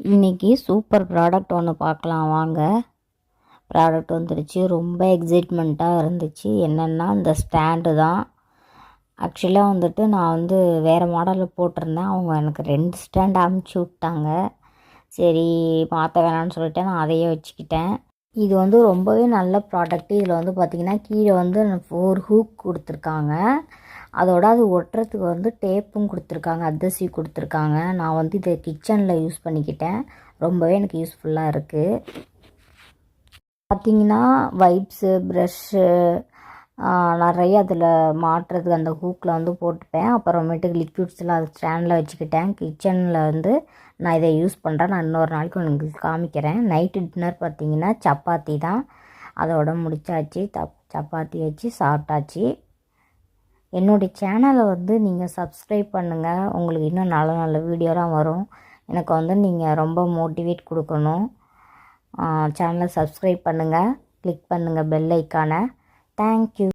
இன்றைக்கி super product ஒன்று பார்க்கலாம் வாங்க. ப்ராடக்ட் வந்துருச்சு. ரொம்ப எக்ஸைட்மெண்ட்டாக இருந்துச்சு. என்னென்னா இந்த ஸ்டாண்டு தான். ஆக்சுவலாக வந்துட்டு நான் வந்து வேறு மாடலில் போட்டிருந்தேன். அவங்க எனக்கு 2 ஸ்டாண்ட் அமுச்சு விட்டாங்க. சரி மாற்ற வேணான்னு சொல்லிட்டு நான் அதையே வச்சுக்கிட்டேன். இது வந்து ரொம்பவே நல்ல ப்ராடக்ட்டு. இதில் வந்து பார்த்திங்கன்னா கீழே வந்து 4 ஹூக் கொடுத்துருக்காங்க. அதோட அது ஒட்டுறதுக்கு வந்து டேப்பும் கொடுத்துருக்காங்க, அதசிவ் கொடுத்துருக்காங்க. நான் வந்து இதை கிச்சனில் யூஸ் பண்ணிக்கிட்டேன். ரொம்பவே எனக்கு யூஸ்ஃபுல்லாக இருக்குது. பார்த்திங்கன்னா வைப்ஸு, ப்ரஷ்ஷு நிறைய அதில் மாட்டுறதுக்கு அந்த ஹூக்கில் வந்து போட்டுப்பேன். அப்புறமேட்டுக்கு லிக்விட்ஸ்லாம் அது ஸ்டாண்டில் வச்சுக்கிட்டேன். கிச்சனில் வந்து நான் இதை யூஸ் பண்ணுறேன். நான் இன்னொரு நாளைக்கு உங்களுக்கு காமிக்கிறேன். நைட்டு டின்னர் பார்த்திங்கன்னா சப்பாத்தி தான். அதோட முடிச்சாச்சு. சப்பாத்தி வச்சு சாப்பிட்டாச்சு. என்னுடைய சேனலை வந்து நீங்கள் சப்ஸ்கிரைப் பண்ணுங்கள். உங்களுக்கு இன்னும் நல்ல நல்ல வீடியோலாம் வரும். எனக்கு வந்து நீங்கள் ரொம்ப மோட்டிவேட் கொடுக்கணும். சேனலை சப்ஸ்கிரைப் பண்ணுங்கள், கிளிக் பண்ணுங்கள் பெல் ஐக்கானை. தேங்க்யூ.